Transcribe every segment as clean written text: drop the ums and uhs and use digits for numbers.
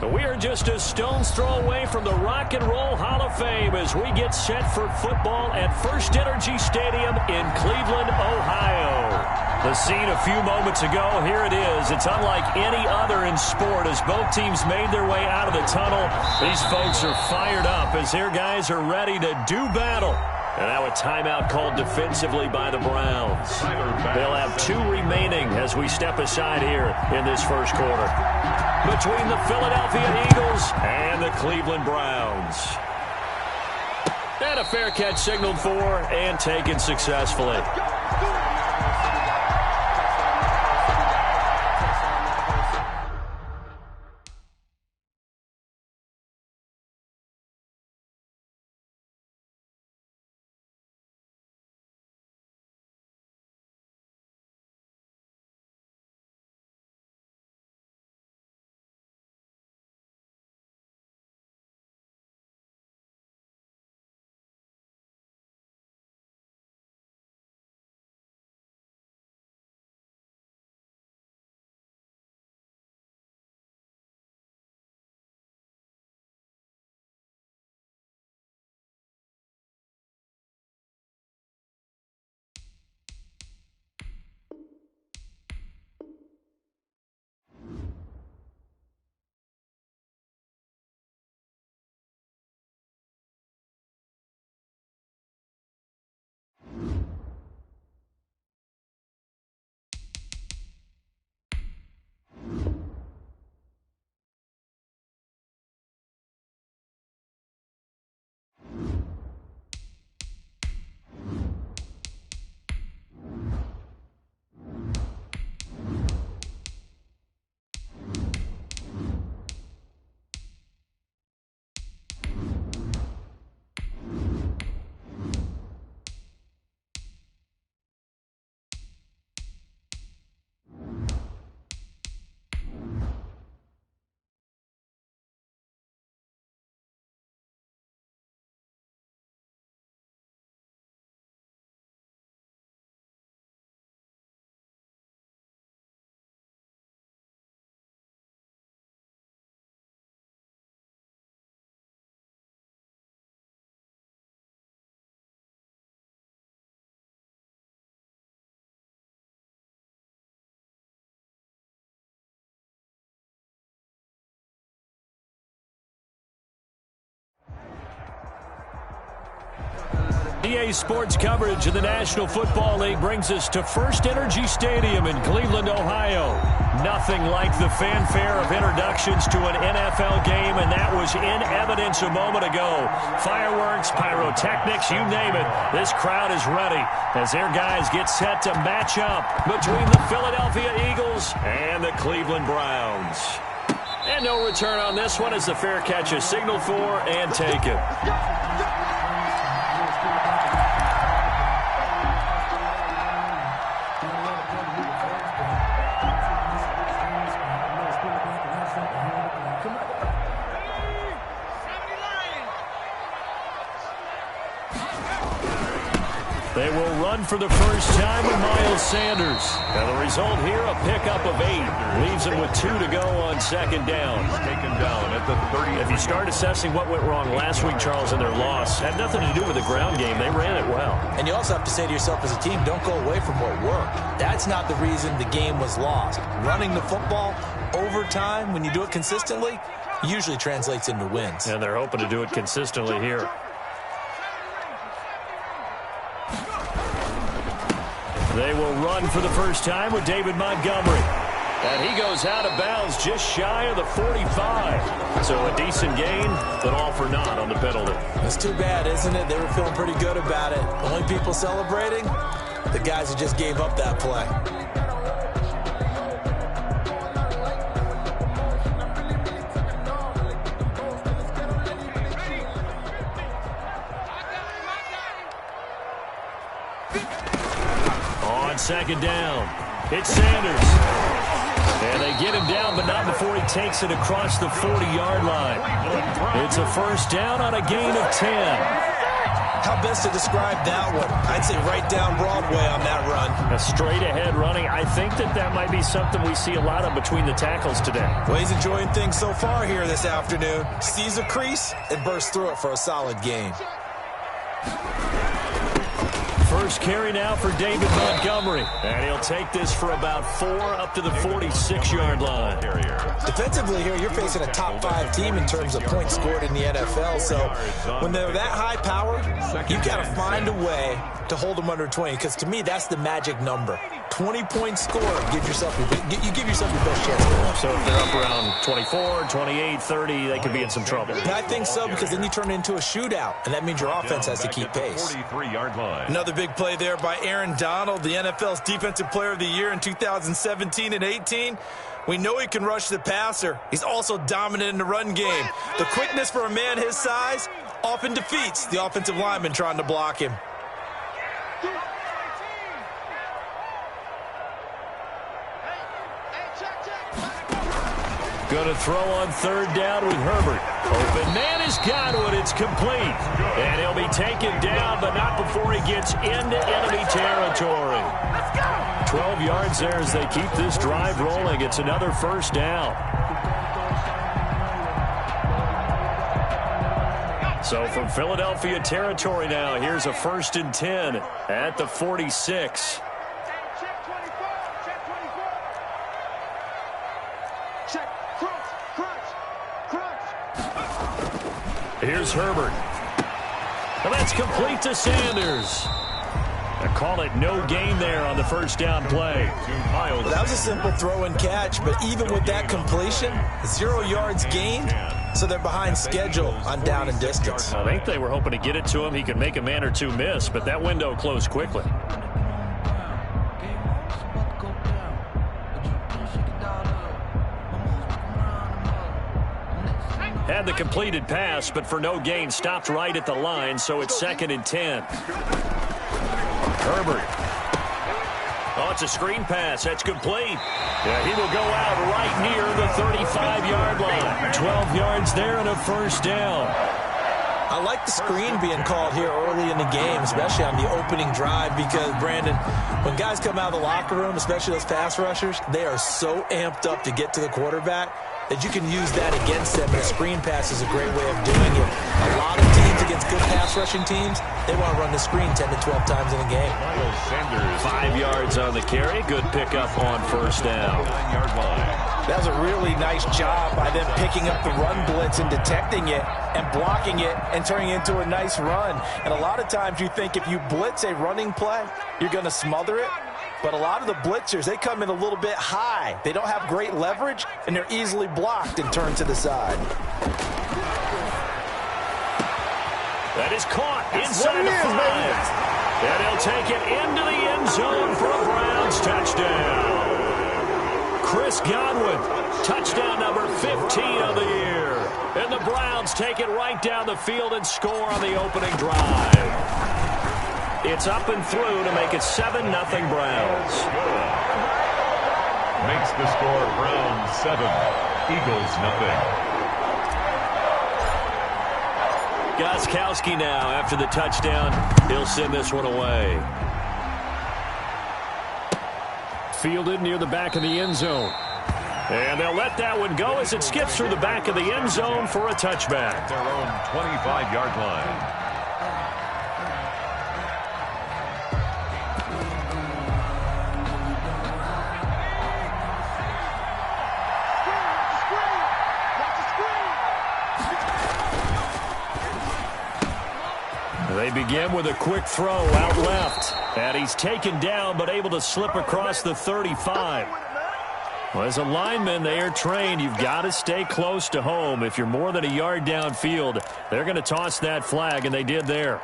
We are just a stone's throw away from the Rock and Roll Hall of Fame as we get set for football at First Energy Stadium in Cleveland, Ohio. The scene a few moments ago, here it is. It's unlike any other in sport as both teams made their way out of the tunnel. These folks are fired up as their guys are ready to do battle. And now a timeout called defensively by the Browns. They'll have 2 remaining as we step aside here in this first quarter. Between the Philadelphia Eagles and the Cleveland Browns. And a fair catch signaled for and taken successfully. EA Sports coverage of the National Football League brings us to First Energy Stadium in Cleveland, Ohio. Nothing like the fanfare of introductions to an NFL game, and that was in evidence a moment ago. Fireworks, pyrotechnics, you name it. This crowd is ready as their guys get set to match up between the Philadelphia Eagles and the Cleveland Browns. And no return on this one as the fair catch is signaled for and taken. They will run for the first time with Miles Sanders. And the result here, a pickup of 8. Leaves them with 2 to go on second down. Taken down at the 30. If you start assessing what went wrong last week, Charles, in their loss, had nothing to do with the ground game. They ran it well. And you also have to say to yourself as a team, don't go away from what worked. That's not the reason the game was lost. Running the football over time, when you do it consistently, usually translates into wins. And they're hoping to do it consistently here. They will run for the first time with David Montgomery. And he goes out of bounds just shy of the 45. So a decent gain, but all for naught on the penalty. It's too bad, isn't it? They were feeling pretty good about it. Only people celebrating, the guys who just gave up that play. Second down. It's Sanders. And they get him down, but not before he takes it across the 40-yard line. It's a first down on a gain of 10. How best to describe that one? I'd say right down Broadway on that run. A straight-ahead running. I think that might be something we see a lot of between the tackles today. Well, he's enjoying things so far here this afternoon. Sees a crease and bursts through it for a solid gain. First carry now for David Montgomery. And he'll take this for about 4 up to the 46-yard line. Defensively here, you're facing a top 5 team in terms of points scored in the NFL. So when they're that high power, you've got to find a way to hold them under 20. Because to me, that's the magic number. 20-point score. You give yourself your best chance. So if they're up around 24, 28, 30, they could be in some trouble. And I think so, because then you turn it into a shootout, and that means your offense has to keep pace. 43-yard line. Another big play there by Aaron Donald, the NFL's Defensive Player of the Year in 2017 and 18. We know he can rush the passer. He's also dominant in the run game. The quickness for a man his size often defeats the offensive lineman trying to block him. Going to throw on third down with Herbert. Open man is Godwin. It's complete. And he'll be taken down, but not before he gets into enemy territory. 12 yards there as they keep this drive rolling. It's another first down. So from Philadelphia territory now, here's a 1st and 10 at the 46. Here's Herbert. And that's complete to Sanders. I call it no gain there on the first down play. Well, that was a simple throw and catch, but even with that completion, 0 yards gained, so they're behind schedule on down and distance. I think they were hoping to get it to him. He could make a man or two miss, but that window closed quickly. Had the completed pass, but for no gain, stopped right at the line, so it's 2nd and 10. Herbert. Oh, it's a screen pass. That's complete. Yeah, he will go out right near the 35-yard line. 12 yards there and a first down. I like the screen being called here early in the game, especially on the opening drive, because, Brandon, when guys come out of the locker room, especially those pass rushers, they are so amped up to get to the quarterback that you can use that against them, and a screen pass is a great way of doing it. A lot of teams against good pass rushing teams, they want to run the screen 10 to 12 times in a game. 5 yards on the carry. Good pickup on first down. 9-yard line. That was a really nice job by them picking up the run blitz and detecting it and blocking it and turning it into a nice run. And a lot of times you think if you blitz a running play, you're going to smother it. But a lot of the blitzers, they come in a little bit high. They don't have great leverage, and they're easily blocked and turned to the side. That is caught inside the 5. And he'll take it into the end zone for a Browns touchdown. Chris Godwin, touchdown number 15 of the year. And the Browns take it right down the field and score on the opening drive. It's up and through to make it 7-0 Browns. Makes the score Browns 7, Eagles nothing. Gostkowski now after the touchdown. He'll send this one away. Fielded near the back of the end zone. And they'll let that one go as it skips through the back of the end zone for a touchback. Their own 25-yard line. They begin with a quick throw out left. And he's taken down but able to slip across the 35. Well, as a lineman, they are trained. You've got to stay close to home. If you're more than a yard downfield, they're going to toss that flag, and they did there.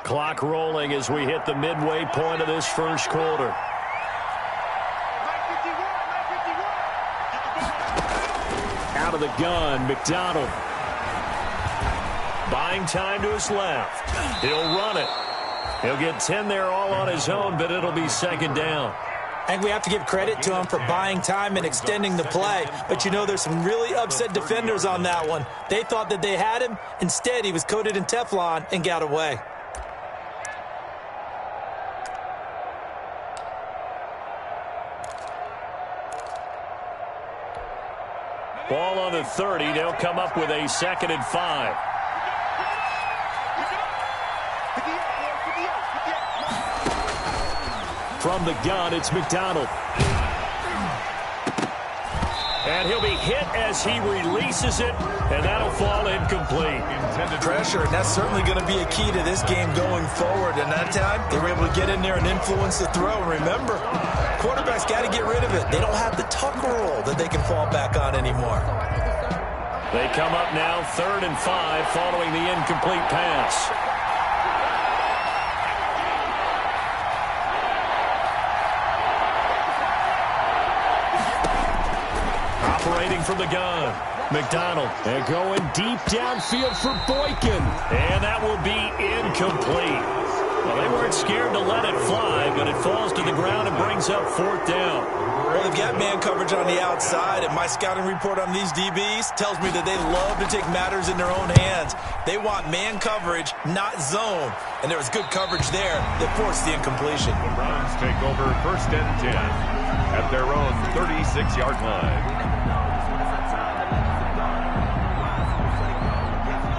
Clock rolling as we hit the midway point of this first quarter. Out of the gun, McDonald. Buying time to his left. He'll run it. He'll get 10 there all on his own, but it'll be second down. I think we have to give credit to him for buying time and extending the play. But, you know, there's some really upset defenders on that one. They thought that they had him. Instead, he was coated in Teflon and got away. Ball on the 30. They'll come up with a 2nd and 5. From the gun, it's McDonald. And he'll be hit as he releases it, and that'll fall incomplete. Pressure, and that's certainly going to be a key to this game going forward. And that time, they were able to get in there and influence the throw. And remember, quarterbacks got to get rid of it. They don't have the tuck roll that they can fall back on anymore. They come up now 3rd and 5 following the incomplete pass. Operating from the gun, McDonald. And going deep downfield for Boykin. And that will be incomplete. Well, they weren't scared to let it fly, but it falls to the ground and brings up 4th down. Well, they've got man coverage on the outside, and my scouting report on these DBs tells me that they love to take matters in their own hands. They want man coverage, not zone. And there was good coverage there that forced the incompletion. The Browns take over 1st and 10 at their own 36-yard line.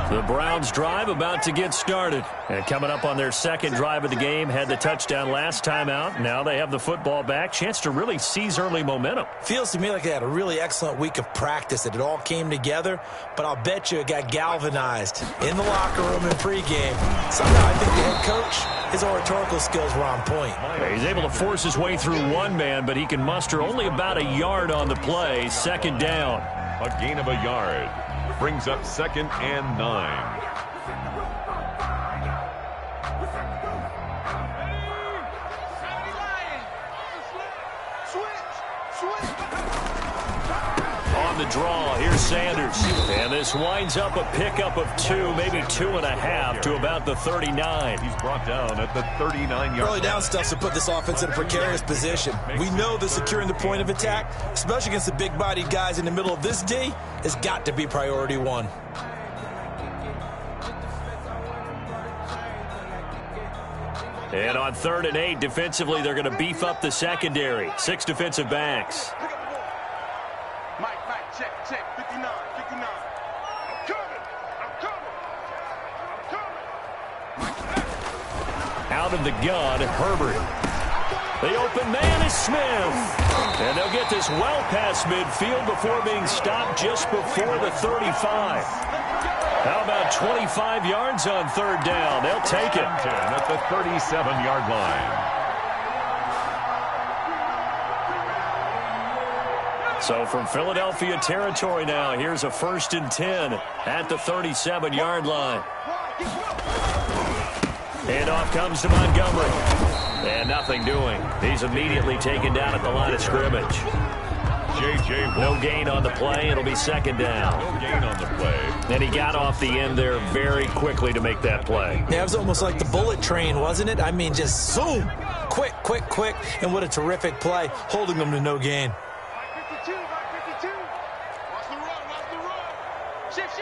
The Browns drive about to get started. And coming up on their 2nd drive of the game, had the touchdown last time out. Now they have the football back. Chance to really seize early momentum. Feels to me like they had a really excellent week of practice, that it all came together. But I'll bet you it got galvanized in the locker room in pregame. Somehow I think the head coach, his oratorical skills were on point. He's able to force his way through one man, but he can muster only about a yard on the play. 2nd down. A gain of a yard brings up 2nd and 9. On the draw, here's Sanders. And this winds up a pickup of 2, maybe 2.5 to about the 39. He's brought down at the 39-yard Early down stuff to put this offense in a precarious position. We know that securing the point of attack, especially against the big-bodied guys in the middle of this D, has got to be priority 1. And on 3rd and 8, defensively, they're going to beef up the secondary. 6 defensive backs. Mike, check, 59. I'm coming. Out of the gun, Herbert. The open man is Smith. And they'll get this well past midfield before being stopped just before the 35. How about 25 yards on 3rd down? They'll take it. At the 37-yard line. So from Philadelphia territory now, here's a 1st and 10 at the 37-yard line. And off comes to Montgomery. And nothing doing. He's immediately taken down at the line of scrimmage. No gain on the play. It'll be 2nd down. No gain on the play. And he got off the end there very quickly to make that play. Yeah, it was almost like the bullet train, wasn't it? I mean, just zoom. Quick. And what a terrific play, holding them to no gain. 52. Watch the run. Shift.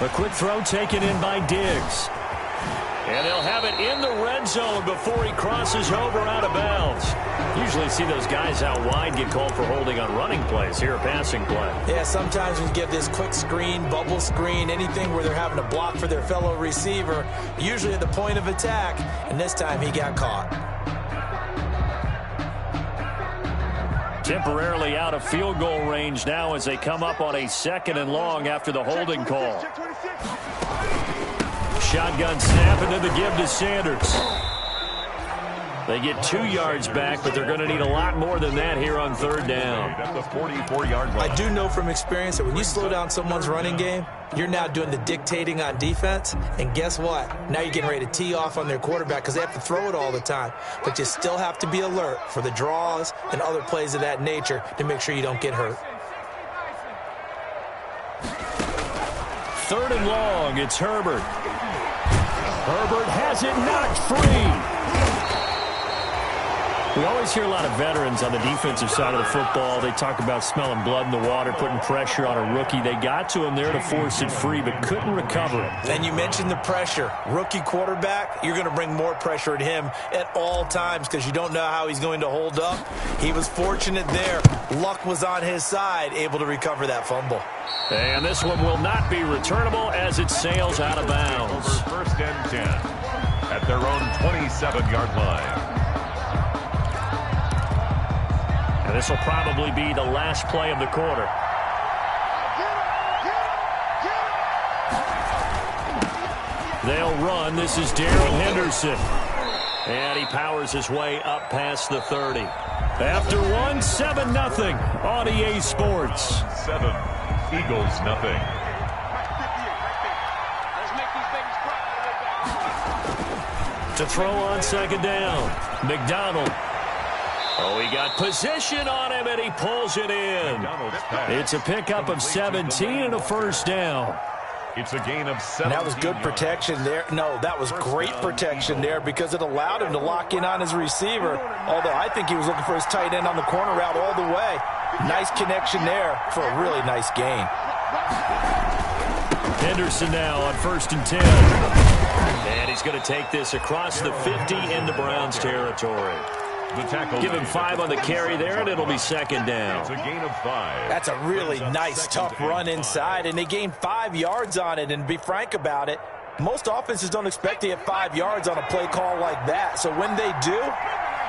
A quick throw taken in by Diggs. And they'll have it in the red zone before he crosses over out of bounds. Usually see those guys out wide get called for holding on running plays. Here, a passing play. Yeah, sometimes we get this quick screen, bubble screen, anything where they're having to block for their fellow receiver, usually at the point of attack, and this time he got caught. Temporarily out of field goal range now as they come up on a 2nd and long after the holding call. Shotgun snap, and then the give to Sanders. They get 2 yards back, but they're going to need a lot more than that here on 3rd down. At the 44-yard line. I do know from experience that when you slow down someone's running game, you're now doing the dictating on defense. And guess what? Now you're getting ready to tee off on their quarterback because they have to throw it all the time. But you still have to be alert for the draws and other plays of that nature to make sure you don't get hurt. 3rd and long, it's Herbert. Herbert has it knocked free. We always hear a lot of veterans on the defensive side of the football. They talk about smelling blood in the water, putting pressure on a rookie. They got to him there to force it free, but couldn't recover it. And you mentioned the pressure. Rookie quarterback, you're going to bring more pressure at him at all times because you don't know how he's going to hold up. He was fortunate there. Luck was on his side, able to recover that fumble. And this one will not be returnable as it sails out of bounds. Over 1st and 10 at their own 27-yard line. And this will probably be the last play of the quarter. They'll run. This is Darrell Henderson. And he powers his way up past the 30. After one, 7-0 on EA Sports. 7, Eagles nothing. To throw on 2nd down. McDonald. Oh, he got position on him, and he pulls it in. It's a pickup of 17 and a 1st down. It's a gain of 7. That was good protection there. No, that was great protection there because it allowed him to lock in on his receiver, although I think he was looking for his tight end on the corner route all the way. Nice connection there for a really nice gain. Henderson now on 1st and 10. And he's going to take this across the 50 into Browns territory. Give him 5 on the carry there, and it'll be 2nd down. It's a gain of 5. That's a really nice, tough run inside, and they gained 5 yards on it. And to be frank about it, most offenses don't expect to get 5 yards on a play call like that. So when they do,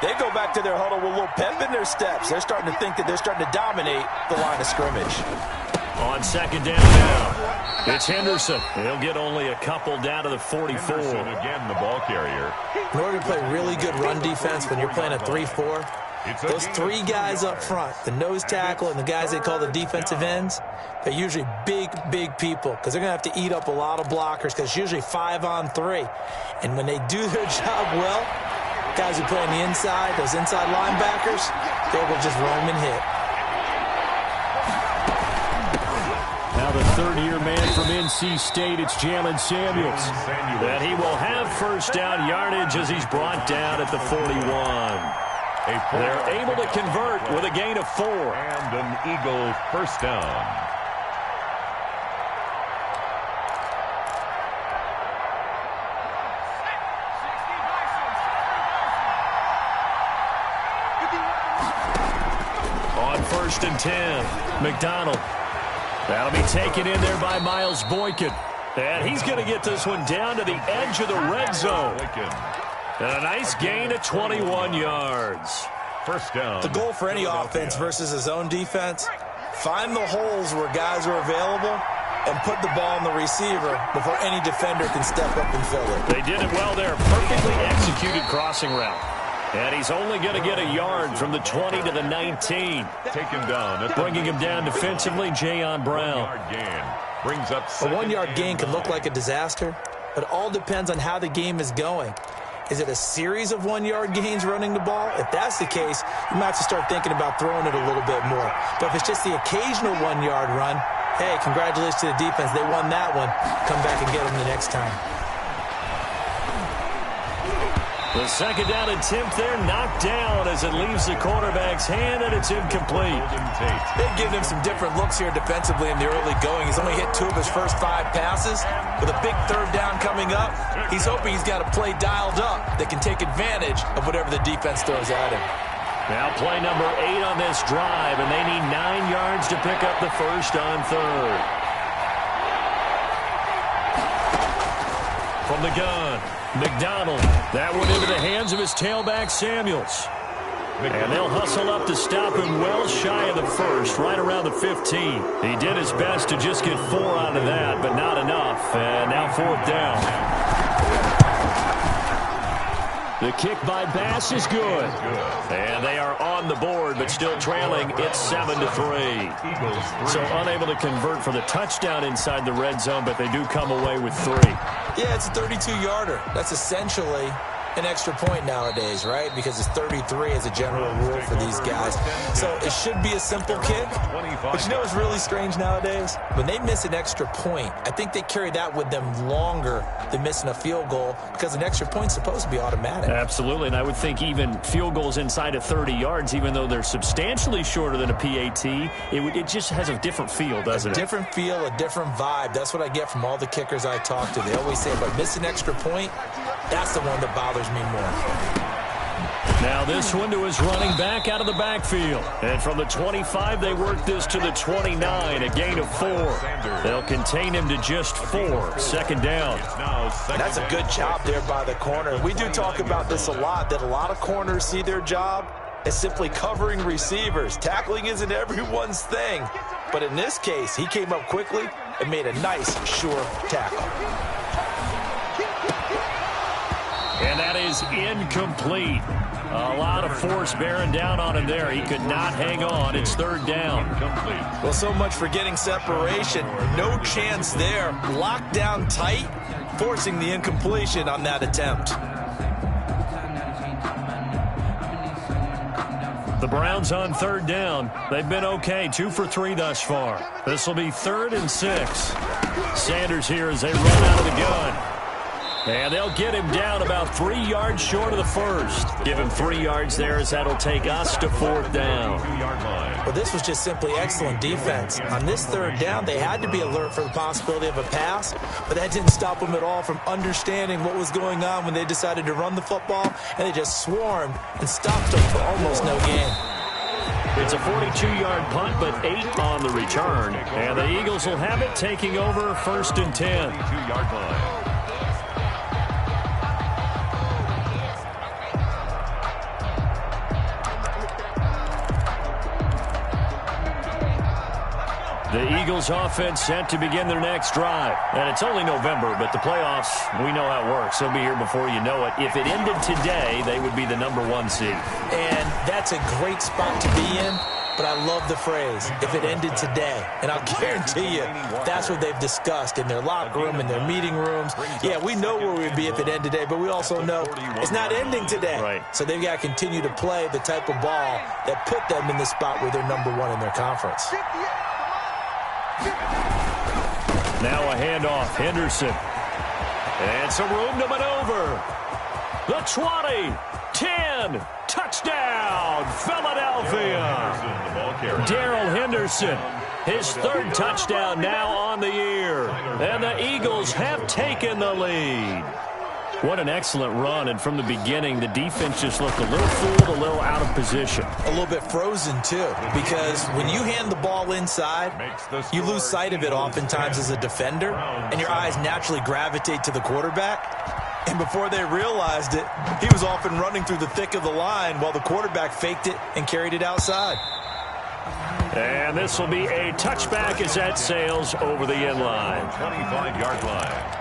they go back to their huddle with a little pep in their steps. They're starting to think that they're starting to dominate the line of scrimmage. On 2nd down now, it's Henderson. He'll get only a couple down to the 44. Henderson again, the ball carrier. In order to play really good run defense when you're playing a 3-4, those 3 guys up front, the nose tackle and the guys they call the defensive ends, they're usually big, big people because they're going to have to eat up a lot of blockers because it's usually 5 on 3. And when they do their job well, guys who play on the inside, those inside linebackers, they will just roam and hit. Now the 3rd-year man from NC State, it's Jalen Samuels. And he will have 1st down yardage as he's brought down at the 41. They're able to convert with a gain of 4. And an Eagle 1st down. On 1st and 10, McDonald. That'll be taken in there by Miles Boykin. And he's going to get this one down to the edge of the red zone. And a nice gain of 21 yards. 1st down. The goal for any offense versus his own defense, find the holes where guys are available and put the ball on the receiver before any defender can step up and fill it. They did it well there. Perfectly executed crossing route. And he's only going to get a yard from the 20 to the 19. Taken down. Bringing him down defensively, Jayon Brown. 1-yard gain. Brings up a 1-yard gain can look like a disaster, but it all depends on how the game is going. Is it a series of 1-yard gains running the ball? If that's the case, you might have to start thinking about throwing it a little bit more. But if it's just the occasional 1-yard run, hey, congratulations to the defense. They won that one. Come back and get them the next time. The 2nd down attempt there knocked down as it leaves the quarterback's hand, and it's incomplete. They've given him some different looks here defensively in the early going. He's only hit 2 of his first 5 passes. With a big 3rd down coming up, he's hoping he's got a play dialed up that can take advantage of whatever the defense throws at him. Now play number 8 on this drive, and they need 9 yards to pick up the 1st on 3rd. From the gun, McDonald. That one into the hands of his tailback, Samuels. And they'll hustle up to stop him well shy of the 1st, right around the 15. He did his best to just get 4 out of that, but not enough. And now 4th down. The kick by Bass is good. And they are on the board, but still trailing. It's 7-3. So unable to convert for the touchdown inside the red zone, but they do come away with 3. Yeah, it's a 32-yarder. That's essentially an extra point nowadays, right? Because it's 33 as a general rule for these guys. So it should be a simple kick. But you know what's really strange nowadays? When they miss an extra point, I think they carry that with them longer than missing a field goal because an extra point's supposed to be automatic. Absolutely, and I would think even field goals inside of 30 yards, even though they're substantially shorter than a PAT, it just has a different feel, doesn't it? A different feel, a different vibe. That's what I get from all the kickers I talk to. They always say, if I miss an extra point, that's the one that bothers me more. Now this one to his running back out of the backfield. And from the 25, they work this to the 29, a gain of 4. They'll contain him to just 4. Second down. And that's a good job there by the corner. We do talk about this a lot, that a lot of corners see their job as simply covering receivers. Tackling isn't everyone's thing. But in this case, he came up quickly and made a nice, sure tackle. And that is incomplete. A lot of force bearing down on him there. He could not hang on. It's third down. Well, so much for getting separation. No chance there. Locked down tight, forcing the incompletion on that attempt. The Browns on third down. They've been okay. 2 for 3 thus far. This will be 3rd and 6. Sanders here as they run out of the gun. And they'll get him down about 3 yards short of the first. Give him 3 yards there as that'll take us to 4th down. Well, this was just simply excellent defense. On this third down, they had to be alert for the possibility of a pass, but that didn't stop them at all from understanding what was going on when they decided to run the football, and they just swarmed and stopped them for almost no gain. It's a 42-yard punt, but 8 on the return. And the Eagles will have it, taking over 1st and 10. 22-yard line. The Eagles offense set to begin their next drive. And it's only November, but the playoffs, we know how it works. They'll be here before you know it. If it ended today, they would be the #1 seed. And that's a great spot to be in, but I love the phrase, if it ended today. And I'll guarantee you, that's what they've discussed in their locker room, in their meeting rooms. Yeah, we know where we'd be if it ended today, but we also know it's not ending today. Right. So they've got to continue to play the type of ball that put them in the spot where they're #1 in their conference. Now a handoff, Henderson. And some room to maneuver. The 20, 10, touchdown, Philadelphia. Darrell Henderson, his 3rd touchdown now on the year. And the Eagles have taken the lead. What an excellent run, and from the beginning, the defense just looked a little fooled, a little out of position. A little bit frozen, too, because when you hand the ball inside, you lose sight of it oftentimes as a defender, and your eyes naturally gravitate to the quarterback. And before they realized it, he was off and running through the thick of the line while the quarterback faked it and carried it outside. And this will be a touchback as that sails over the end line. 25-yard line.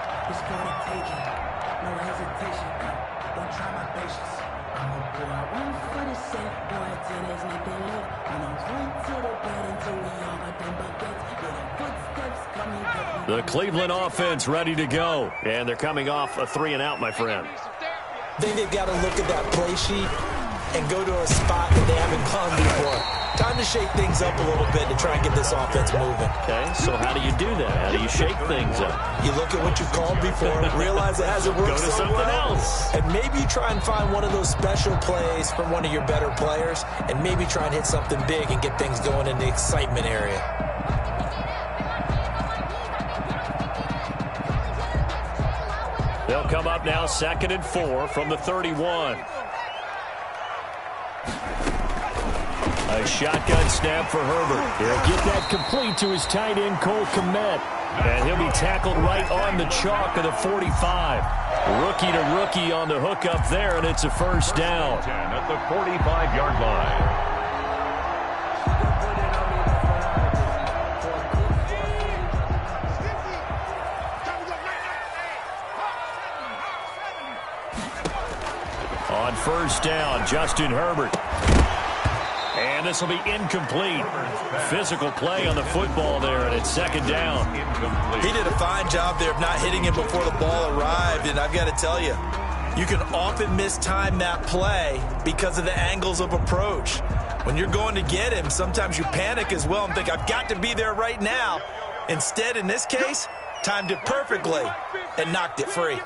The Cleveland offense ready to go. And they're coming off a 3-and-out, my friend. I think they've got to look at that play sheet and go to a spot that they haven't gone before. Time to shake things up a little bit to try and get this offense moving. Okay, so how do you do that? How do you shake things up? You look at what you've called before, realize it hasn't worked Go to so something well, else. and maybe try and find one of those special plays from one of your better players, and maybe try and hit something big and get things going in the excitement area. They'll come up now 2nd and 4 from the 31. A shotgun snap for Herbert. He'll get that complete to his tight end, Cole Kmet. And he'll be tackled right on the chalk of the 45. Rookie to rookie on the hook up there, and it's a 1st down. At the 45-yard line. first down. Justin Herbert. And this will be incomplete. Physical play on the football there, and it's second down. He did a fine job there of not hitting him before the ball arrived, and I've got to tell you, you can often mistime that play because of the angles of approach. When you're going to get him, sometimes you panic as well and think, I've got to be there right now. Instead, in this case, timed it perfectly and knocked it free.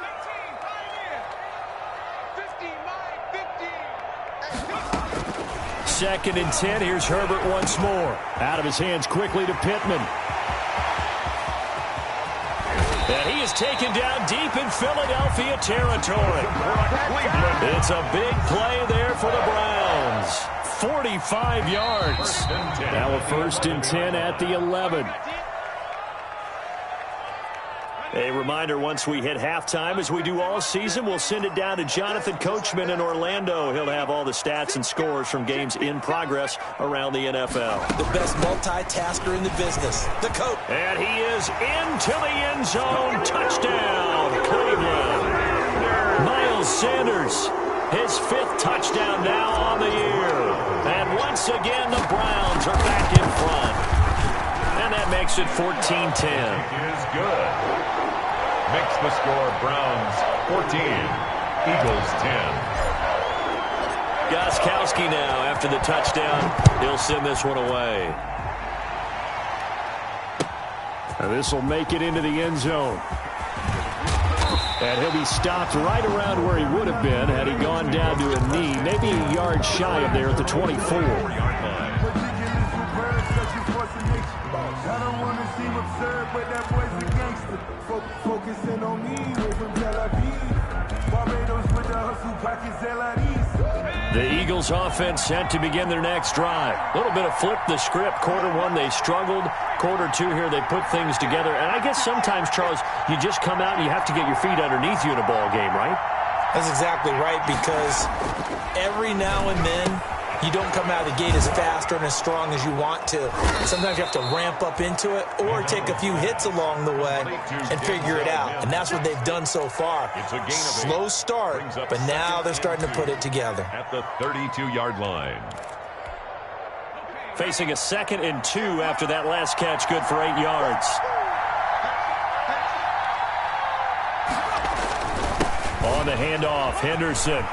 Second and 10. Here's Herbert once more. Out of his hands quickly to Pittman. And he is taken down deep in Philadelphia territory. It's a big play there for the Browns. 45 yards. Now a first and 10 at the 11. A reminder, once we hit halftime, as we do all season, we'll send it down to Jonathan Coachman in Orlando. He'll have all the stats and scores from games in progress around the NFL. The best multitasker in the business, the coach. And he is into the end zone. Touchdown, Cleveland. Miles Sanders, his 5th touchdown now on the year. And once again, the Browns are back in front. And that makes it 14-10. Is good. Makes the score Browns 14, Eagles 10. Gostkowski now after the touchdown. He'll send this one away. And this will make it into the end zone. And he'll be stopped right around where he would have been had he gone down to a knee, maybe a yard shy of there at the 24. I don't want to seem absurd, but that boy's a gangster. Focusing on me, way from Tel Aviv. Barbados with the hustle pockets, the Eagles offense set to begin their next drive. A little bit of flip the script. Quarter 1, they struggled. Quarter 2 here, they put things together. And I guess sometimes, Charles, you just come out and you have to get your feet underneath you in a ball game, right? That's exactly right, because every now and then, you don't come out of the gate as fast or as strong as you want to. Sometimes you have to ramp up into it or take a few hits along the way and figure it out. And that's what they've done so far. Slow start, but now they're starting to put it together. At the 32-yard line. Facing a 2nd and 2 after that last catch, good for 8 yards. On the handoff, Henderson.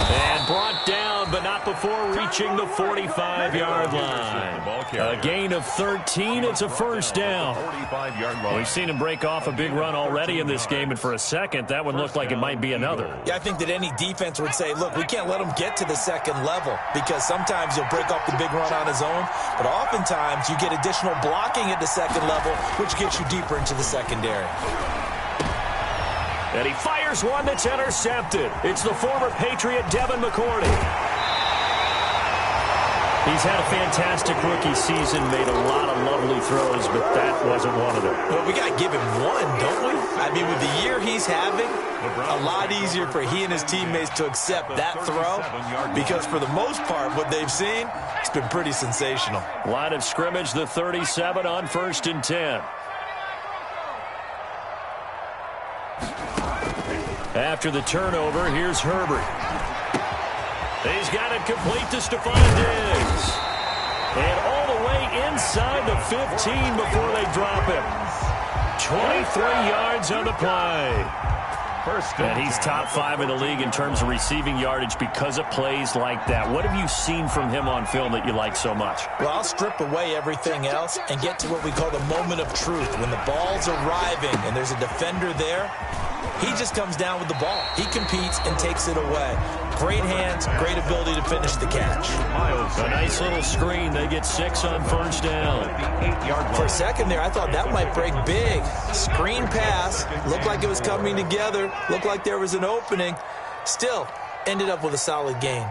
And brought down, but not before reaching the 45-yard line. A gain of 13. It's a first down. We've seen him break off a big run already in this game, and for a second, that one looked like it might be another. Yeah, I think that any defense would say, look, we can't let him get to the second level, because sometimes he'll break off the big run on his own, but oftentimes you get additional blocking at the second level, which gets you deeper into the secondary. And he fires one that's intercepted. It's the former Patriot Devin McCourty. He's had a fantastic rookie season, made a lot of lovely throws, but that wasn't one of them. Well, we got to give him one, don't we? I mean, with the year he's having, a lot easier for he and his teammates to accept that throw, because for the most part, what they've seen, it's been pretty sensational. Line of scrimmage, the 37 on 1st and 10. After the turnover, here's Herbert. He's got it complete to Stephon Diggs. And all the way inside the 15 before they drop him. 23 yards on the play. And he's top 5 in the league in terms of receiving yardage because of plays like that. What have you seen from him on film that you like so much? Well, I'll strip away everything else and get to what we call the moment of truth. When the ball's arriving and there's a defender there, he just comes down with the ball. He competes and takes it away. Great hands, great ability to finish the catch. A nice little screen. They get 6 on first down. For a second there, I thought that might break big. Screen pass. Looked like it was coming together. Looked like there was an opening. Still, ended up with a solid gain.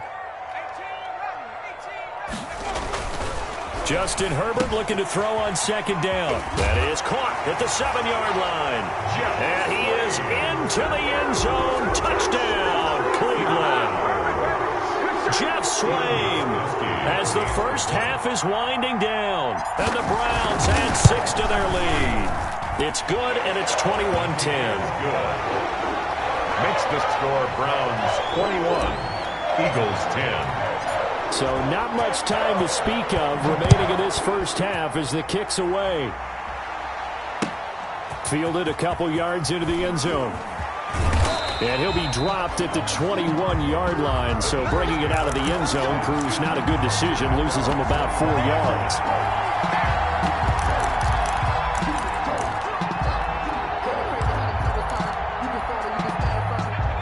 Justin Herbert looking to throw on 2nd down. That is caught at the 7-yard line. And he is into the end zone. Touchdown, Cleveland. Jeff Swaim as the first half is winding down. And the Browns add 6 to their lead. It's good, and it's 21-10. Makes the score Browns 21, Eagles 10. So not much time to speak of remaining in this first half as the kick's away. Fielded a couple yards into the end zone. And he'll be dropped at the 21-yard line. So bringing it out of the end zone proves not a good decision. Loses him about 4 yards.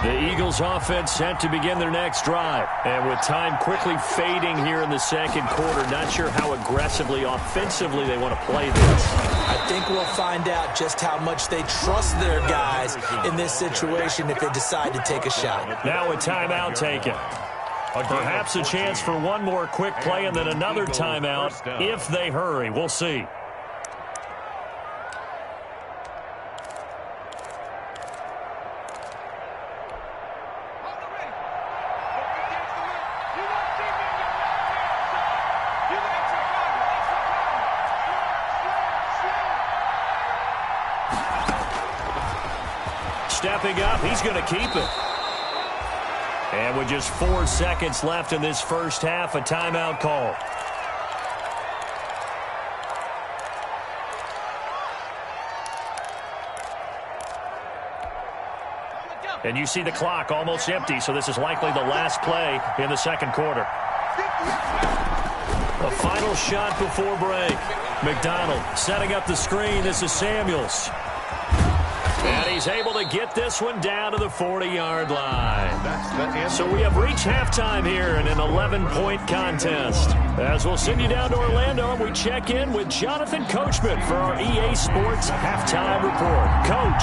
The Eagles offense set to begin their next drive. And with time quickly fading here in the second quarter, not sure how aggressively, offensively they want to play this. I think we'll find out just how much they trust their guys in this situation if they decide to take a shot. Now a timeout taken. Perhaps a chance for one more quick play and then another timeout if they hurry. We'll see. Stepping up, he's going to keep it. And with just 4 seconds left in this first half, a timeout call. And you see the clock almost empty, so this is likely the last play in the second quarter. A final shot before break. McDonald setting up the screen. This is Samuels. And he's able to get this one down to the 40-yard line. So we have reached halftime here in an 11-point contest. As we'll send you down to Orlando, and we check in with Jonathan Coachman for our EA Sports Halftime Report. Coach.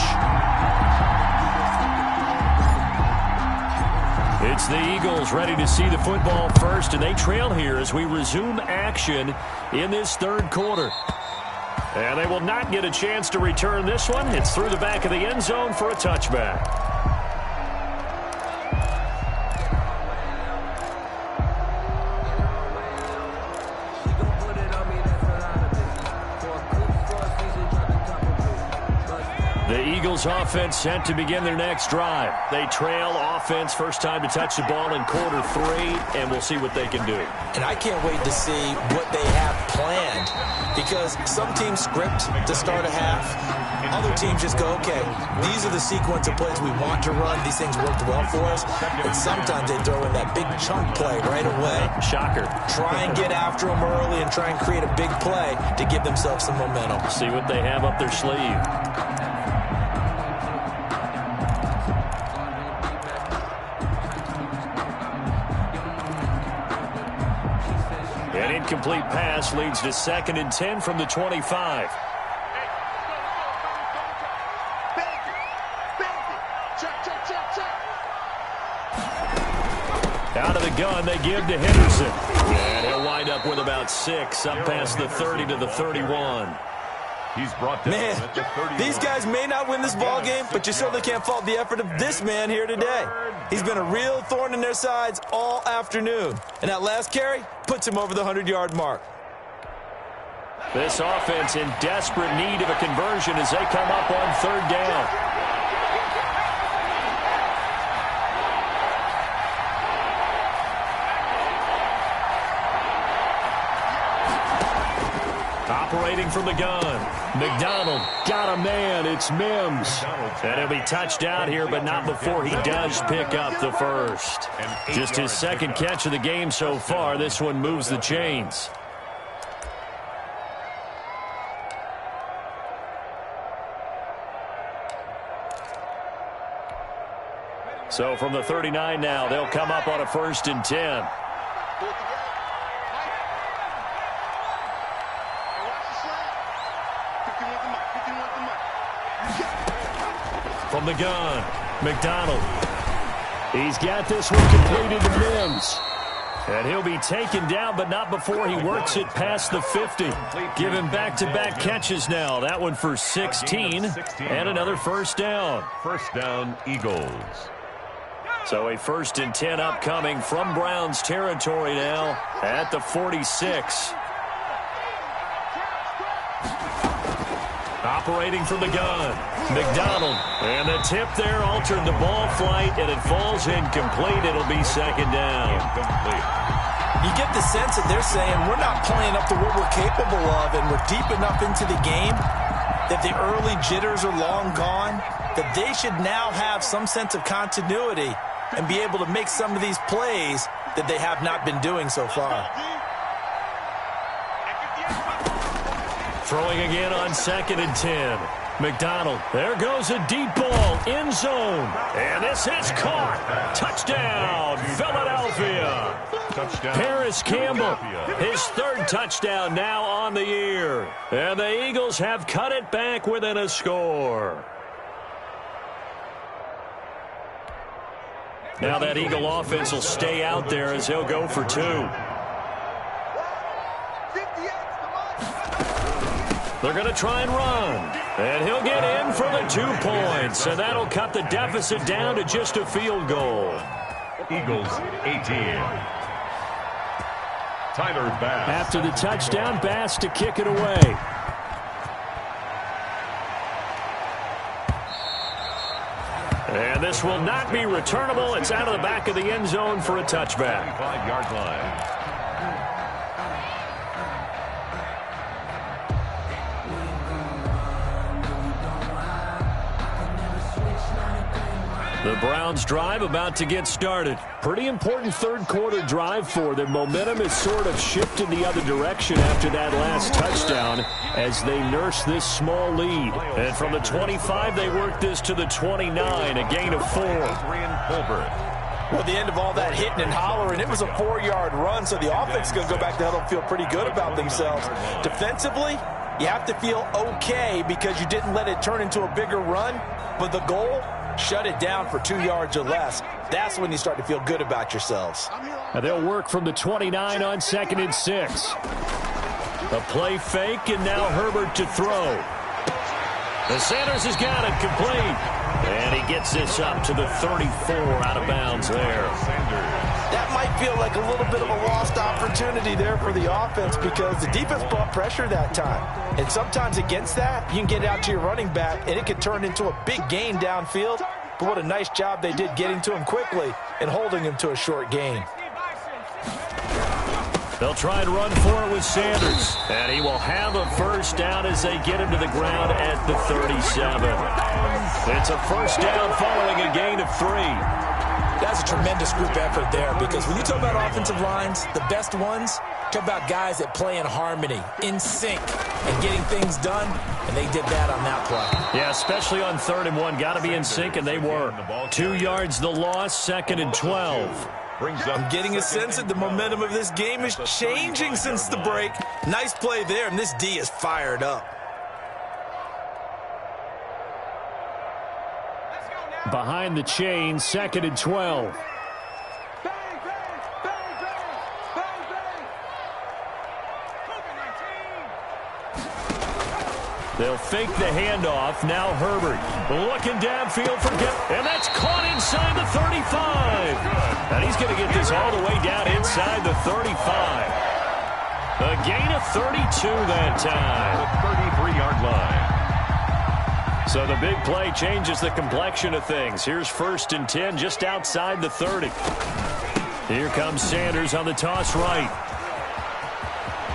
It's the Eagles ready to see the football first, and they trail here as we resume action in this third quarter. And they will not get a chance to return this one. It's through the back of the end zone for a touchback. The Eagles offense set to begin their next drive. They trail offense, first time to touch the ball in quarter 3, and we'll see what they can do. And I can't wait to see what they have planned, because some teams script to start a half. Other teams just go, okay, these are the sequence of plays we want to run. These things worked well for us. And sometimes they throw in that big chunk play right away. Shocker. Try and get after them early and try and create a big play to give themselves some momentum. See what they have up their sleeve. An incomplete pass leads to 2nd and 10 from the 25. Out of the gun, they give to Henderson. And he'll wind up with about 6, up past the 30 to the 31. He's brought down at the 31. These guys may not win this ball game, but you certainly can't fault the effort of this man here today. He's been a real thorn in their sides all afternoon. And that last carry puts him over the 100-yard mark. This offense in desperate need of a conversion as they come up on 3rd down. Operating from the gun. McDonald got a man. It's Mims. And he'll be touched out here, but not before he does pick up the first. Just his 2nd catch of the game so far. This one moves the chains. So from the 39 now, they'll come up on a 1st and 10. From the gun, McDonald. He's got this one completed to Mims. And he'll be taken down, but not before he works it past the 50. Giving back-to-back catches now. That one for 16, and another 1st down. 1st down, Eagles. So a 1st and 10 upcoming from Browns territory now at the 46. Operating from the gun, McDonald. And the tip there altered the ball flight, and it falls incomplete. It'll be second down. You get the sense that they're saying we're not playing up to what we're capable of, and we're deep enough into the game that the early jitters are long gone, that they should now have some sense of continuity and be able to make some of these plays that they have not been doing so far. Throwing again on 2nd and 10. McDonald, there goes a deep ball, end zone. And this is caught. Touchdown, Philadelphia. Touchdown. Paris Campbell, his 3rd touchdown now on the year. And the Eagles have cut it back within a score. Now that Eagle offense will stay out there as he'll go for 2. They're going to try and run. And he'll get in for the 2 points. And that'll cut the deficit down to just a field goal. Eagles 18. Tyler Bass. After the touchdown, Bass to kick it away. And this will not be returnable. It's out of the back of the end zone for a touchback. 5-yard line. The Browns drive about to get started. Pretty important 3rd quarter drive for them. Momentum has sort of shifted the other direction after that last touchdown as they nurse this small lead. And from the 25, they work this to the 29, a gain of 4. Well, the end of all that hitting and hollering, it was a 4-yard run, so the offense is going to go back to huddle and feel pretty good about themselves. Defensively, you have to feel okay because you didn't let it turn into a bigger run, but the goal, shut it down for 2 yards or less. That's when you start to feel good about yourselves. Now they'll work from the 29 on 2nd and 6. A play fake, and now Herbert to throw. The Sanders has got it complete. And he gets this up to the 34 out of bounds there. That might feel like a little bit of a lost opportunity there for the offense because the defense brought pressure that time. And sometimes against that, you can get out to your running back, and it can turn into a big gain downfield. But what a nice job they did getting to him quickly and holding him to a short gain. They'll try and run for it with Sanders. And he will have a first down as they get him to the ground at the 37. It's a first down following a gain of 3. That's a tremendous group effort there because when you talk about offensive lines, the best ones, talk about guys that play in harmony, in sync, and getting things done, and they did that on that play. Yeah, especially on 3rd and 1. Got to be in sync, and they were. 2 yards the loss, 2nd and 12. I'm getting a sense that the momentum of this game is changing since the break. Nice play there, and this D is fired up. Behind the chain, 2nd and 12. They'll fake the handoff. Now Herbert looking downfield for and that's caught inside the 35. And he's going to get this all the way down inside the 35. A gain of 32 that time. The 33-yard line. So the big play changes the complexion of things. Here's 1st and 10 just outside the 30. Here comes Sanders on the toss right.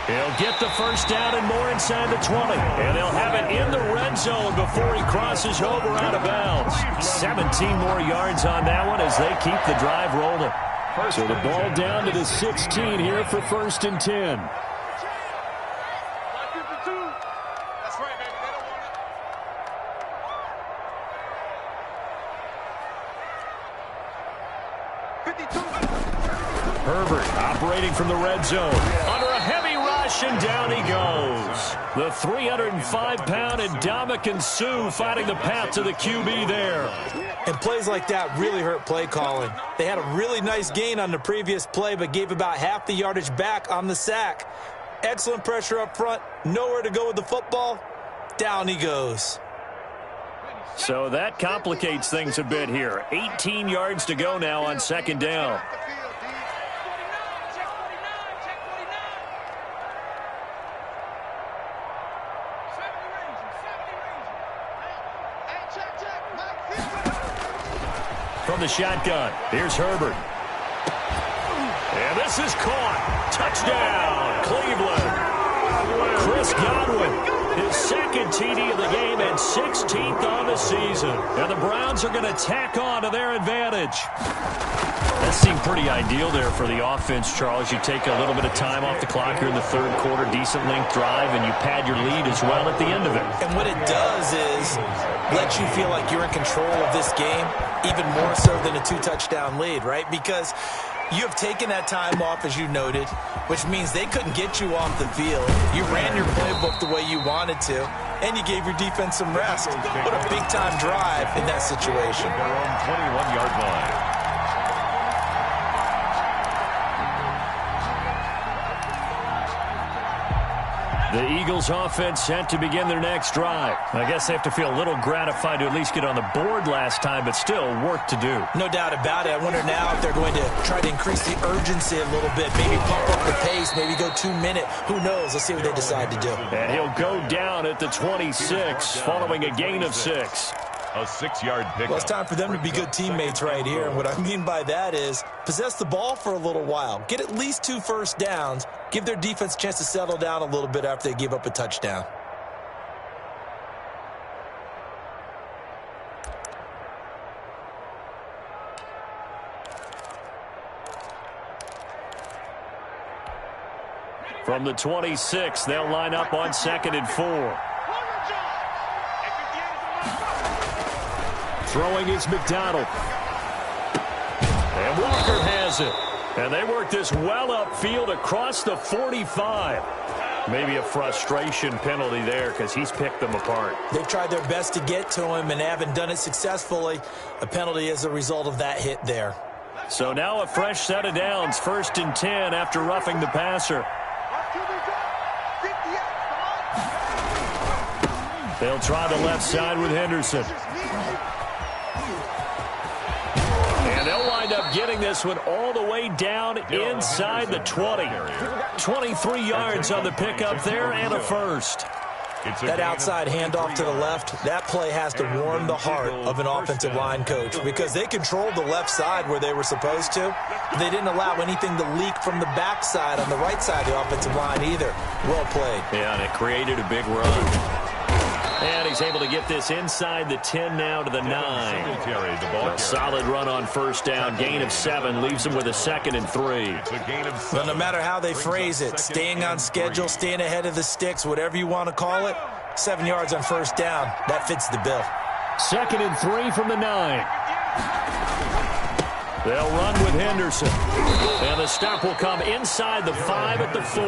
He'll get the first down and more inside the 20. And they'll have it in the red zone before he crosses over out of bounds. 17 more yards on that one as they keep the drive rolling. So the ball down to the 16 here for 1st and 10. Herbert operating from the red zone. Under a heavy rush, and down he goes. The 305-pound Ndamukong Suh finding the path to the QB there. And plays like that really hurt play calling. They had a really nice gain on the previous play, but gave about half the yardage back on the sack. Excellent pressure up front. Nowhere to go with the football. Down he goes. So that complicates things a bit here. 18 yards to go now on 2nd down. From the shotgun, here's Herbert. And this is caught. Touchdown, Cleveland. Chris Godwin, his second TD of the game and 16th on the season. And the Browns are going to tack on to their advantage. That seemed pretty ideal there for the offense, Charles. You take a little bit of time off the clock here in the third quarter, decent length drive, and you pad your lead as well at the end of it. And what it does is let you feel like you're in control of this game, even more so than a 2-touchdown lead, right? Because you have taken that time off, as you noted, which means they couldn't get you off the field. You ran your playbook the way you wanted to, and you gave your defense some rest. What a big-time drive in that situation. Their own 21-yard line. The Eagles offense set to begin their next drive. I guess they have to feel a little gratified to at least get on the board last time, but still work to do. No doubt about it. I wonder now if they're going to try to increase the urgency a little bit, maybe pump up the pace, maybe go 2-minute. Who knows? Let's see what they decide to do. And he'll go down at the 26, following a gain of 6. A 6-yard pickup. Well, it's time for them to be good teammates right here. And what I mean by that is possess the ball for a little while. Get at least 2 first downs. Give their defense a chance to settle down a little bit after they give up a touchdown. From the 26, they'll line up on 2nd and 4. Throwing is McDonald. And Walker has it. And they work this well upfield across the 45. Maybe a frustration penalty there because he's picked them apart. They've tried their best to get to him and haven't done it successfully. A penalty as a result of that hit there. So now a fresh set of downs. 1st and 10 after roughing the passer. They'll try the left side with Henderson. And they'll wind up getting this one all the way down inside the 20. 23 yards on the pickup there and a first. That outside handoff to the left, that play has to warm the heart of an offensive line coach because they controlled the left side where they were supposed to. They didn't allow anything to leak from the backside on the right side of the offensive line either. Well played. Yeah, and it created a big run. And he's able to get this inside the 10 now to the 9. A solid run on 1st down. Gain of 7 leaves him with a 2nd and 3. Well, no matter how they phrase it, staying on schedule, staying ahead of the sticks, whatever you want to call it, 7 yards on 1st down. That fits the bill. 2nd and 3 from the 9. They'll run with Henderson. And the stop will come inside the 5 at the 4.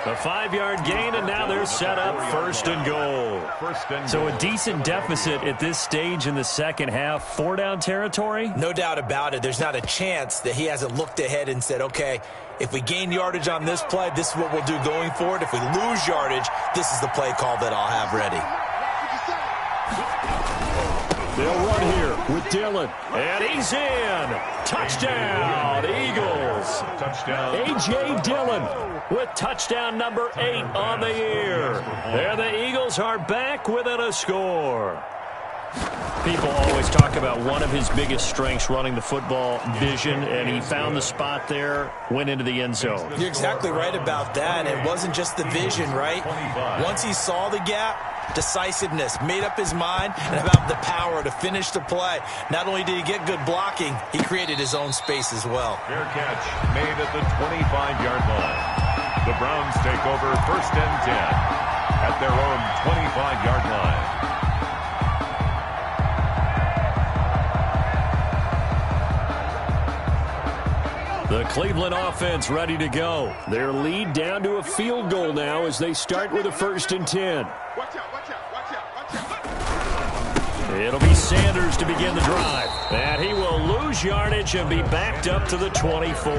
A 5-yard gain, and now they're set up 1st and goal. So a decent deficit at this stage in the second half. 4-down territory? No doubt about it. There's not a chance that he hasn't looked ahead and said, okay, if we gain yardage on this play, this is what we'll do going forward. If we lose yardage, this is the play call that I'll have ready. They'll run here with Dillon. And he's in. Touchdown, Eagles. Touchdown. A.J. Dillon with touchdown number 8 on the year. There the Eagles are back within a score. People always talk about one of his biggest strengths running the football, vision, and he found the spot there, went into the end zone. You're exactly right about that. It wasn't just the vision, right? Once he saw the gap, decisiveness, made up his mind, and about the power to finish the play. Not only did he get good blocking, he created his own space as well. Fair catch made at the 25-yard line. The Browns take over 1st and 10 at their own 25-yard line. The Cleveland offense ready to go. Their lead down to a field goal now as they start with a 1st and 10. Watch out, watch out, watch out, watch out. It'll be Sanders to begin the drive. And he will lose yardage and be backed up to the 24.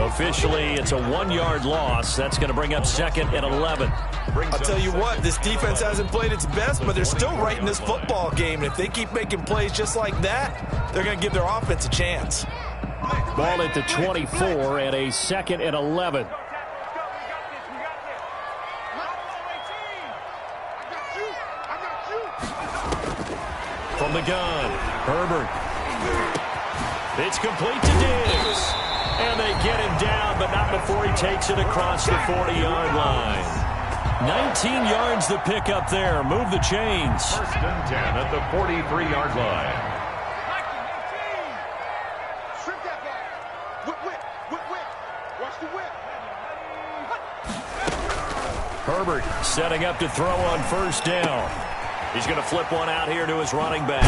Officially, it's a 1-yard loss. That's going to bring up 2nd and 11. I'll tell you what, this defense hasn't played its best, but they're still right in this football game. If they keep making plays just like that, they're going to give their offense a chance. Ball at the 24 and a 2nd and 11. from the gun. Herbert. It's complete to Diggs. And they get him down, but not before he takes it across the 40-yard line. 19 yards to pick up there. Move the chains. First and 10 at the 43-yard line. Strip that ball. Whip. Watch the whip. Herbert setting up to throw on first down. He's going to flip one out here to his running back.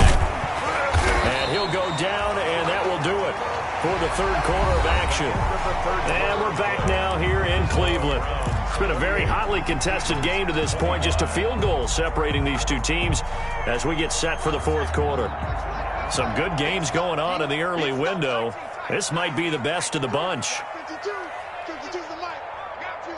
And he'll go down, and that will do it for the third quarter of action. And we're back now here in Cleveland. It's been a very hotly contested game to this point. Just a field goal separating these two teams as we get set for the fourth quarter. Some good games going on in the early window. This might be the best of the bunch. 52's the mic. Got you.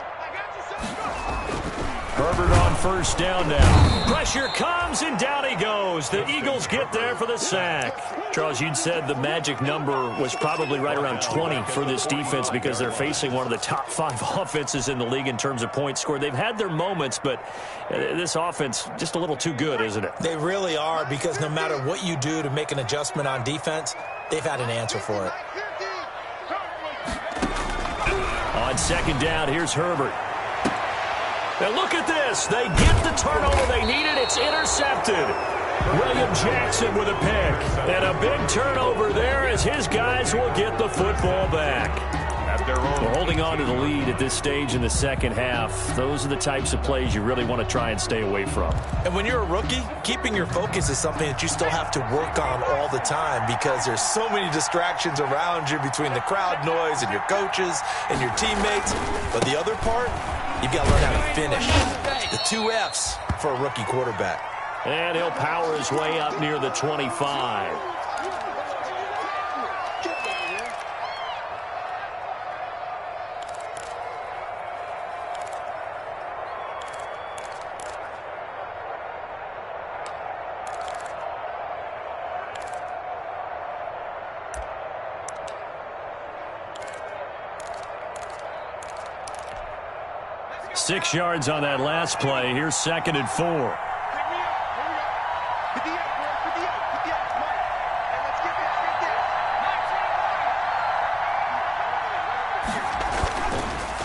Herbert on first down now. Pressure comes, and down he goes. The Eagles get there for the sack. Charles, you'd said the magic number was probably right around 20 for this defense because they're facing one of the top 5 offenses in the league in terms of points scored. They've had their moments, but this offense just a little too good, isn't it? They really are, because no matter what you do to make an adjustment on defense, they've had an answer for it. On second down, here's Herbert. Now look at this. They get the turnover they needed. It's intercepted. William Jackson with a pick. And a big turnover there as his guys will get the football back. We're holding on to the lead at this stage in the second half. Those are the types of plays you really want to try and stay away from. And when you're a rookie, keeping your focus is something that you still have to work on all the time because there's so many distractions around you between the crowd noise and your coaches and your teammates. But the other part, you've got to learn how to finish. The 2 F's for a rookie quarterback. And he'll power his way up near the 25. Six yards on that last play. Here's second and 4.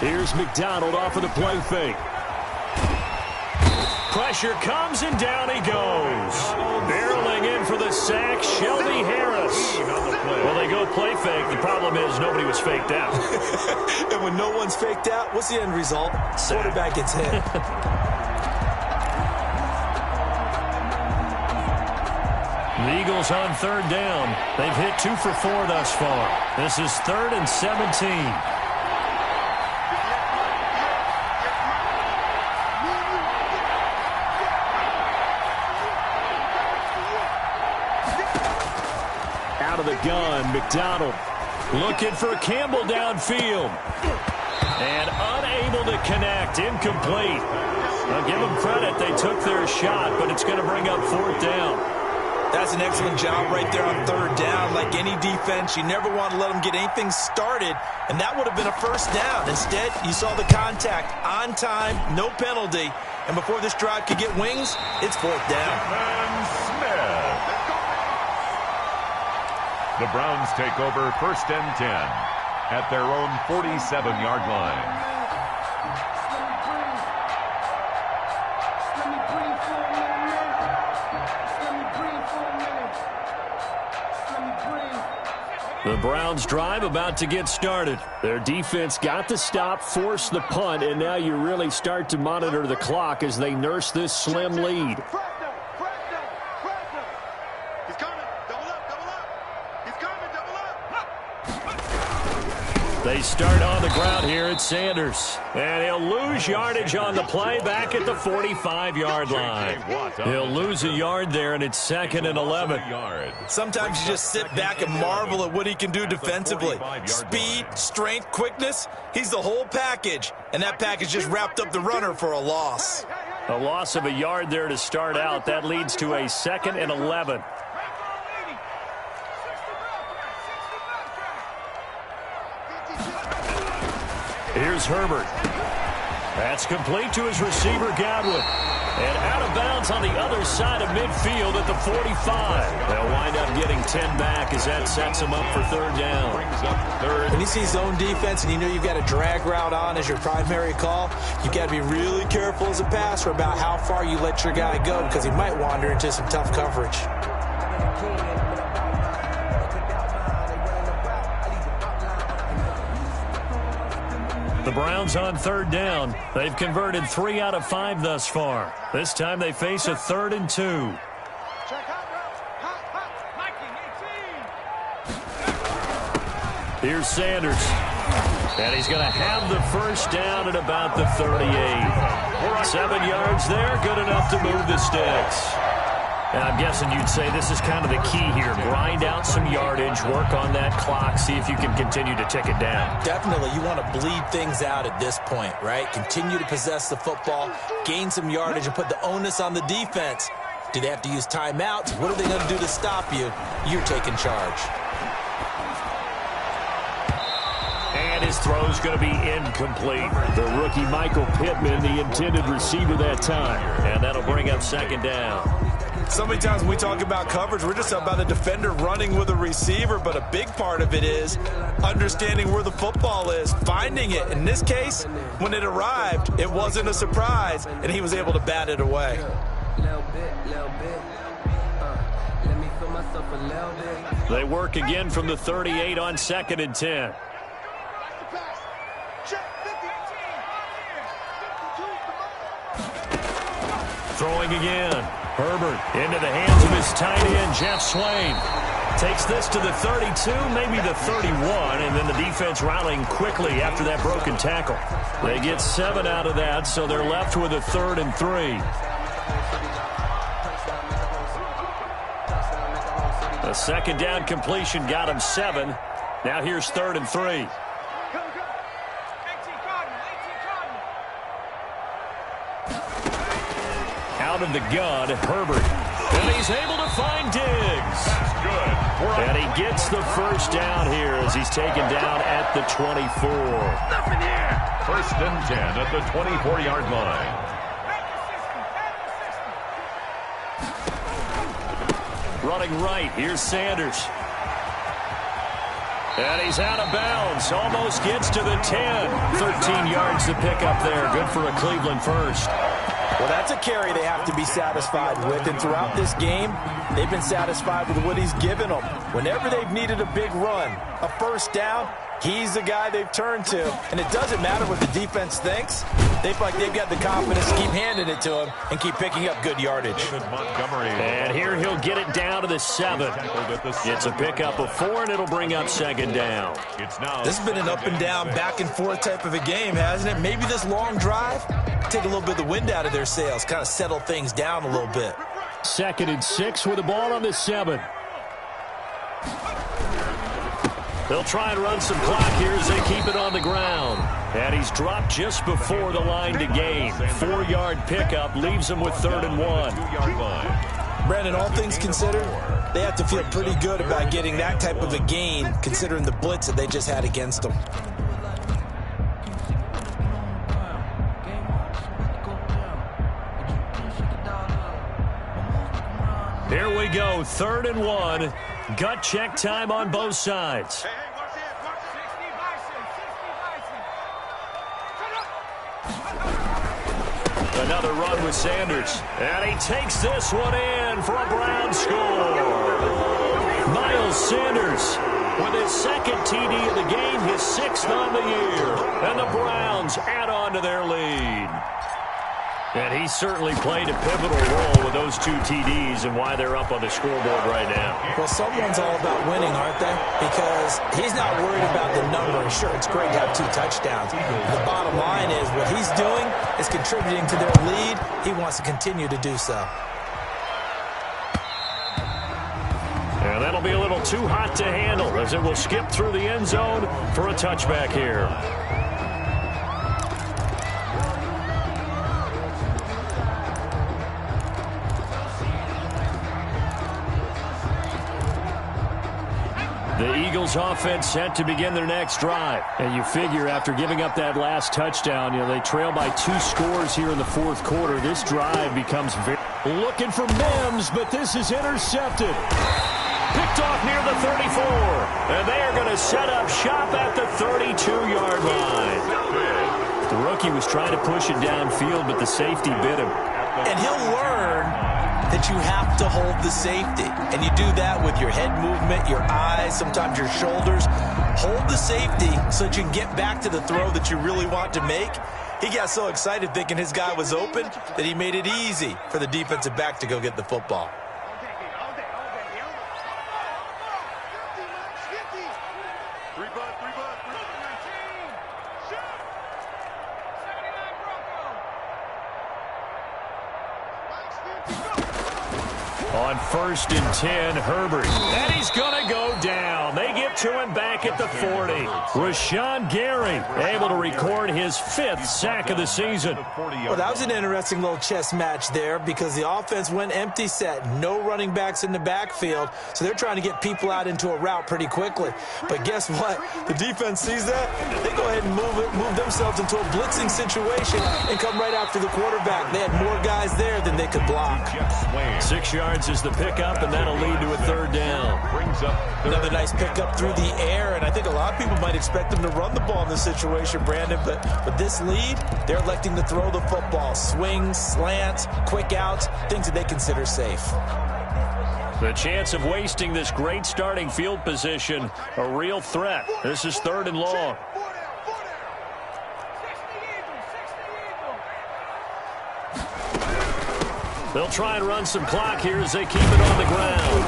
Here's McDonald off of the play fake. Pressure comes, and down he goes. Barreling in for the sack, Shelby Harris. Well, they go play fake. The problem is nobody was faked out. And when no one's faked out, what's the end result? Quarterback gets hit. The Eagles on third down. They've hit 2 for 4 thus far. This is 3rd and 17. Out of the gun, McDonald looking for Campbell downfield. And unable to connect, incomplete. I'll give them credit, they took their shot, but it's going to bring up 4th down. That's an excellent job right there on 3rd down. Like any defense, you never want to let them get anything started, and that would have been a 1st down. Instead, you saw the contact on time, no penalty, and before this drive could get wings, it's 4th down. The Browns take over 1st and 10 at their own 47-yard line. The Browns drive about to get started. Their defense got the stop, forced the punt, and now you really start to monitor the clock as they nurse this slim lead. They start on the ground here at Sanders. And he'll lose yardage on the play back at the 45-yard line. He'll lose a yard there, and it's 2nd and 11. Sometimes you just sit back and marvel at what he can do defensively. Speed, strength, quickness, he's the whole package. And that package just wrapped up the runner for a loss. A loss of a yard there to start out. That leads to a 2nd and 11. Here's Herbert. That's complete to his receiver, Godwin. And out of bounds on the other side of midfield at the 45. They'll wind up getting 10 back as that sets them up for third down. When you see zone defense and you know you've got a drag route on as your primary call, you've got to be really careful as a passer about how far you let your guy go because he might wander into some tough coverage. The Browns on third down. They've converted 3 out of 5 thus far. This time they face a 3rd and 2. Here's Sanders. And he's going to have the first down at about the 38. 7 yards there, good enough to move the sticks. And I'm guessing you'd say this is kind of the key here. Grind out some yardage, work on that clock, see if you can continue to tick it down. Definitely. You want to bleed things out at this point, right? Continue to possess the football, gain some yardage, and put the onus on the defense. Do they have to use timeouts? What are they going to do to stop you? You're taking charge. And his throw's going to be incomplete. The rookie Michael Pittman, the intended receiver that time. And that'll bring up second down. So many times when we talk about coverage, we're just about a defender running with a receiver, but a big part of it is understanding where the football is, finding it. In this case, when it arrived, it wasn't a surprise, and he was able to bat it away. They work again from the 38 on 2nd and 10. Throwing again. Herbert into the hands of his tight end, Jeff Swain. Takes this to the 32, maybe the 31, and then the defense rallying quickly after that broken tackle. They get 7 out of that, so they're left with a 3rd and 3. A second down completion got him 7. Now here's 3rd and 3. Out of the gun, Herbert. And he's able to find Diggs. That's good. And he gets the first down here as he's taken down at the 24. Nothing here. 1st and 10 at the 24-yard line. Running right, here's Sanders. And he's out of bounds. Almost gets to the 10. 13 yards to pick up there. Good for a Cleveland first. Well, that's a carry they have to be satisfied with. And throughout this game, they've been satisfied with what he's given them. Whenever they've needed a big run, a first down, he's the guy they've turned to. And it doesn't matter what the defense thinks. They feel like they've got the confidence to keep handing it to him and keep picking up good yardage. And here he'll get it down to the 7. It's a pickup of 4, and it'll bring up second down. This has been an up and down, back and forth type of a game, hasn't it? Maybe this long drive, take a little bit of the wind out of their sails, kind of settle things down a little bit. 2nd and 6 with the ball on the 7. They'll try and run some clock here as they keep it on the ground. And he's dropped just before the line to gain. 4-yard pickup leaves him with 3rd and 1. Brandon, all things considered, they have to feel pretty good about getting that type of a gain considering the blitz that they just had against them. Here we go, 3rd and 1. Gut check time on both sides. Another run with Sanders. And he takes this one in for a Brown score. Miles Sanders with his 2nd TD of the game, his 6th on the year. And the Browns add on to their lead. And he certainly played a pivotal role with those 2 TDs and why they're up on the scoreboard right now. Well, someone's all about winning, aren't they? Because he's not worried about the number. Sure, it's great to have 2 touchdowns. The bottom line is what he's doing is contributing to their lead. He wants to continue to do so. And that'll be a little too hot to handle as it will skip through the end zone for a touchback here. Eagles offense set to begin their next drive. And you figure after giving up that last touchdown, they trail by 2 scores here in the fourth quarter. This drive becomes very... Looking for Mims, but this is intercepted. Picked off near the 34. And they are going to set up shop at the 32-yard line. The rookie was trying to push it downfield, but the safety bit him. And he'll learn that you have to hold the safety. And you do that with your head movement, your eyes, sometimes your shoulders. Hold the safety so that you can get back to the throw that you really want to make. He got so excited thinking his guy was open that he made it easy for the defensive back to go get the football. On 1st and 10, Herbert. And he's going to go down. They get to him back at the 40. Rashawn Gary able to record his 5th sack of the season. Well, that was an interesting little chess match there because the offense went empty set. No running backs in the backfield, so they're trying to get people out into a route pretty quickly. But guess what? The defense sees that. They go ahead and move themselves into a blitzing situation and come right after the quarterback. They had more guys there than they could block. 6 yards is the pickup, and that'll lead to a 3rd down. Another nice pickup through the air, and I think a lot of people might expect them to run the ball in this situation, Brandon, but with this lead, they're electing to throw the football. Swings, slants, quick outs, things that they consider safe. The chance of wasting this great starting field position, a real threat. This is 3rd and long. They'll try and run some clock here as they keep it on the ground.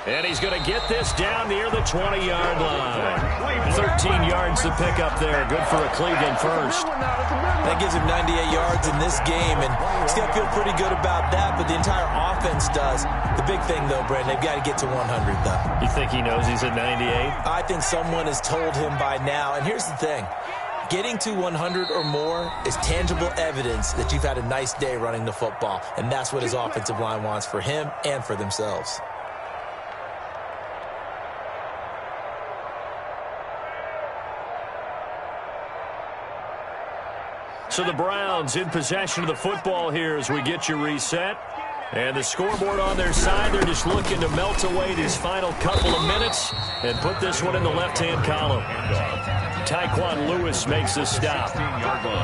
And he's going to get this down near the 20-yard line. 13 yards to pick up there. Good for a Cleveland first. That gives him 98 yards in this game, and he's got to feel pretty good about that, but the entire offense does. The big thing, though, Brandon, they've got to get to 100, though. You think he knows he's at 98? I think someone has told him by now, and here's the thing. Getting to 100 or more is tangible evidence that you've had a nice day running the football, and that's what his offensive line wants for him and for themselves. So the Browns in possession of the football here as we get you reset. And the scoreboard on their side, they're just looking to melt away these final couple of minutes and put this one in the left-hand column. Tyquan Lewis makes the stop.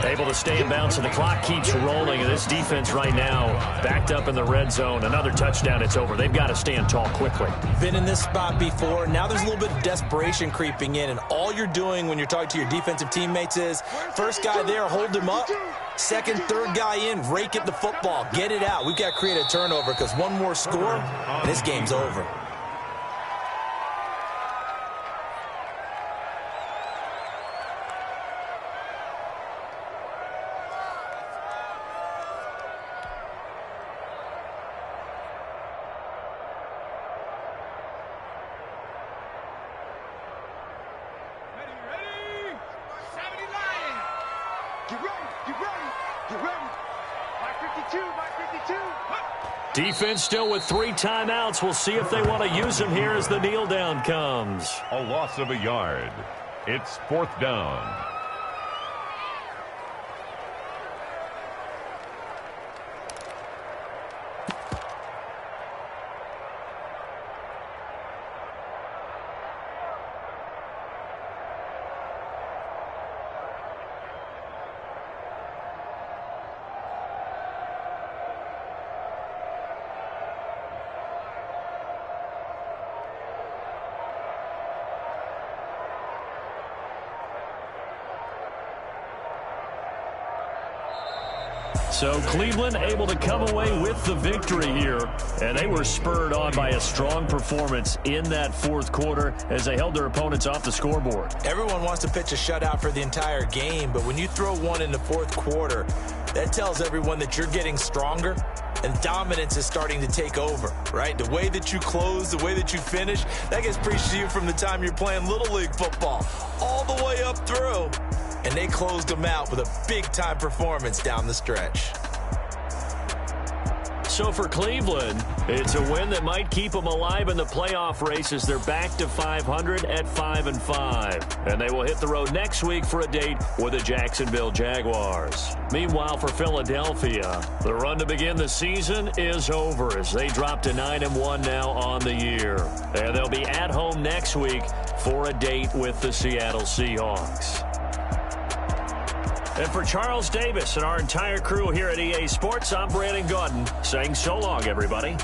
Able to stay in bounds, and the clock keeps rolling. And this defense right now backed up in the red zone. Another touchdown, it's over. They've got to stand tall quickly. Been in this spot before. Now there's a little bit of desperation creeping in. And all you're doing when you're talking to your defensive teammates is, first guy there, hold him up. Second, third guy in, rake at the football. Get it out. We've got to create a turnover because one more score, and this game's over. Defense still with 3 timeouts. We'll see if they want to use them here as the kneel down comes. A loss of a yard. It's 4th down. So Cleveland able to come away with the victory here, and they were spurred on by a strong performance in that 4th quarter as they held their opponents off the scoreboard. Everyone wants to pitch a shutout for the entire game, but when you throw one in the 4th quarter, that tells everyone that you're getting stronger and dominance is starting to take over, right? The way that you close, the way that you finish, that gets preached to you from the time you're playing Little League football all the way up through. And they closed them out with a big-time performance down the stretch. So for Cleveland, it's a win that might keep them alive in the playoff race as they're back to 500 at 5-5. And they will hit the road next week for a date with the Jacksonville Jaguars. Meanwhile, for Philadelphia, the run to begin the season is over as they drop to 9-1 now on the year. And they'll be at home next week for a date with the Seattle Seahawks. And for Charles Davis and our entire crew here at EA Sports, I'm Brandon Gaudin saying so long, everybody.